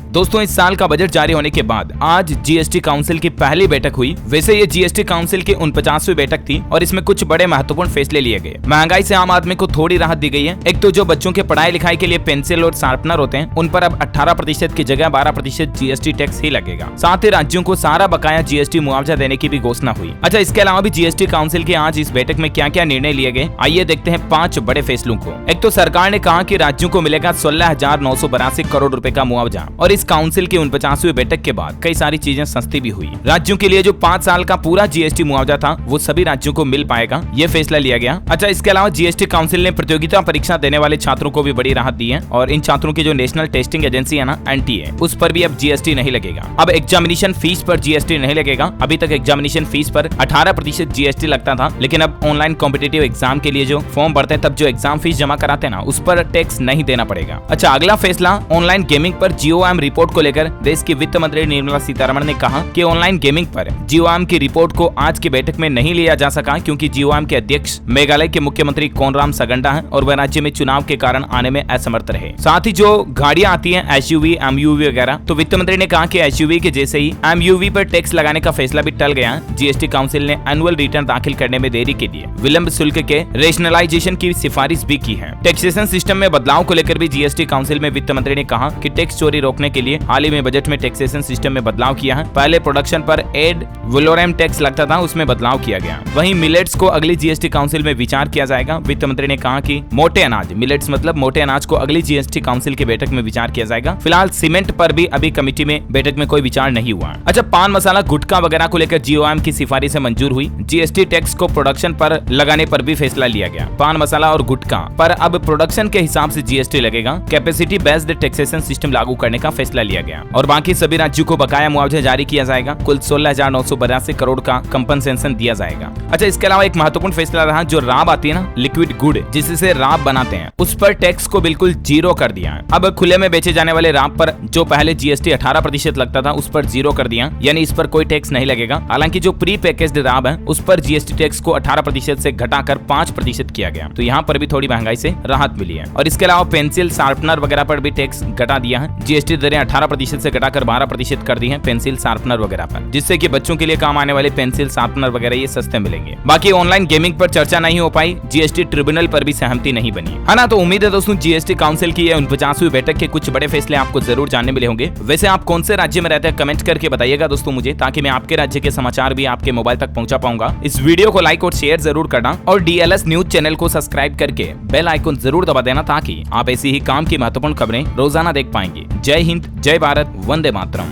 दोस्तों इस साल का बजट जारी होने के बाद आज जीएसटी काउंसिल की पहली बैठक हुई। वैसे ये जीएसटी काउंसिल की 49वीं बैठक थी और इसमें कुछ बड़े महत्वपूर्ण फैसले लिए गए। महंगाई से आम आदमी को थोड़ी राहत दी गई है। एक तो जो बच्चों के पढ़ाई लिखाई के लिए पेंसिल और शार्पनर होते हैं उन पर अब 18% की जगह 12% जीएसटी टैक्स ही लगेगा। साथ ही राज्यों को सारा बकाया जीएसटी मुआवजा देने की भी घोषणा हुई। अच्छा, इसके अलावा भी जीएसटी काउंसिल के आज इस बैठक में क्या क्या निर्णय लिए गए, आइए देखते हैं 5 बड़े फैसलों को। एक तो सरकार ने कहा कि राज्यों को मिलेगा 16,982 करोड़ रुपए का मुआवजा और इस काउंसिल की 49वीं बैठक के बाद कई सारी चीजें सस्ती भी हुई। राज्यों के लिए जो 5 साल का पूरा जीएसटी मुआवजा था वो सभी राज्यों को मिल पाएगा, ये फैसला लिया गया। अच्छा, इसके अलावा जीएसटी काउंसिल ने प्रतियोगिता परीक्षा देने वाले छात्रों को भी बड़ी राहत दी है और इन छात्रों की जो नेशनल टेस्टिंग एजेंसी है ना एनटीए, उस पर भी अब जीएसटी नहीं लगेगा। अब एग्जामिनेशन फीस पर जीएसटी नहीं लगेगा। अभी तक एग्जामिनेशन फीस पर 18% जीएसटी लगता था, लेकिन अब ऑनलाइन कॉम्पिटिटिव एग्जाम के लिए जो फॉर्म भरते हैं तब जो एग्जाम फीस जमा कराते हैं ना उस पर टैक्स नहीं देना पड़ेगा। अच्छा, अगला फैसला ऑनलाइन गेमिंग पर जीओएम रिपोर्ट को लेकर देश की वित्त मंत्री निर्मला सीतारमण ने कहा कि ऑनलाइन गेमिंग पर जीओएम की रिपोर्ट को आज की बैठक में नहीं लिया जा सका क्योंकि जीओएम के अध्यक्ष मेघालय के मुख्यमंत्री कोनराम सगंडा हैं और वह राज्य में चुनाव के कारण आने में असमर्थ रहे। साथ ही जो गाड़ियां आती हैं एसयूवी एमयूवी वगैरह, तो वित्त मंत्री ने कहा कि एसयूवी के जैसे ही एमयूवी पर टैक्स लगाने का फैसला भी टल गया। जीएसटी काउंसिल ने एनुअल रिटर्न दाखिल करने में देरी के लिए विलंब शुल्क के रेशनलाइजेशन की सिफारिश भी की है। टैक्सेशन सिस्टम में बदलाव को लेकर भी जीएसटी काउंसिल में वित्त मंत्री ने कहा कि टैक्स चोरी रोकने के लिए हाल ही में बजट में टैक्सेशन सिस्टम में बदलाव किया है। पहले प्रोडक्शन पर एड वैलोरम टैक्स लगता था, उसमें बदलाव किया गया। वहीं मिलेट्स को अगली जीएसटी काउंसिल में विचार किया जाएगा। वित्त मंत्री ने कहा कि मोटे अनाज, मिलेट्स मतलब मोटे अनाज को अगली जीएसटी काउंसिल की बैठक में विचार किया जाएगा। फिलहाल सीमेंट पर भी अभी कमेटी में बैठक में कोई विचार नहीं हुआ। अच्छा, पान मसाला गुटखा वगैरह को लेकर जीओएम की सिफारिश से मंजूर हुई। जीएसटी टैक्स को प्रोडक्शन पर लगाने पर भी फैसला लिया गया। पान मसाला और गुटखा पर अब प्रोडक्शन के हिसाब से जीएसटी लगेगा। कैपेसिटी बेस्ड टैक्सेशन सिस्टम लागू करने का फैसला लिया गया और बाकी सभी राज्यों को बकाया मुआवजा जारी किया जाएगा। कुल 16,982 करोड़ का कंपनसेशन दिया जाएगा। अच्छा, इसके अलावा एक महत्वपूर्ण फैसला रहा, जो राब आती है ना लिक्विड गुड जिससे राब बनाते हैं, उस पर टैक्स को बिल्कुल 0 कर दिया है। अब खुले में बेचे जाने वाले राब पर जो पहले जीएसटी 18% लगता था उस पर 0 कर दिया, यानी इस पर कोई टैक्स नहीं लगेगा। हालांकि जो प्री पैकेज्ड राब है उस पर जीएसटी टैक्स को 18% से घटाकर 5% किया गया, तो यहाँ पर भी थोड़ी महंगाई से राहत मिली है। और इसके अलावा पेंसिल शार्पनर वगैरह पर भी टैक्स घटा दिया है। जीएसटी दरें 18% से घटाकर 12% कर दी है पेंसिल शार्पनर वगैरह पर, जिससे कि बच्चों के लिए काम आने वाले पेंसिल शार्पनर वगैरह ये सस्ते मिलेंगे। बाकी ऑनलाइन गेमिंग पर चर्चा नहीं हो पाई, जीएसटी ट्रिब्यूनल पर भी सहमति नहीं बनी है ना। तो उम्मीद है दोस्तों जीएसटी काउंसिल की 49वीं बैठक के कुछ बड़े फैसले आपको जरूर जानने मिले होंगे। वैसे आप कौन से राज्य में रहते हैं कमेंट करके बताइएगा दोस्तों मुझे, ताकि मैं आपके राज्य के समाचार भी आपके मोबाइल तक पहुंचा पाऊंगा। इस वीडियो को लाइक और शेयर जरूर करना और डीएलएस न्यूज चैनल को सब्सक्राइब करके बेल आइकन जरूर दबा देना ताकि आप ऐसी ही काम की महत्वपूर्ण खबरें रोजाना देख पाएंगे। जय हिंद, जय भारत, वंदे मातरम।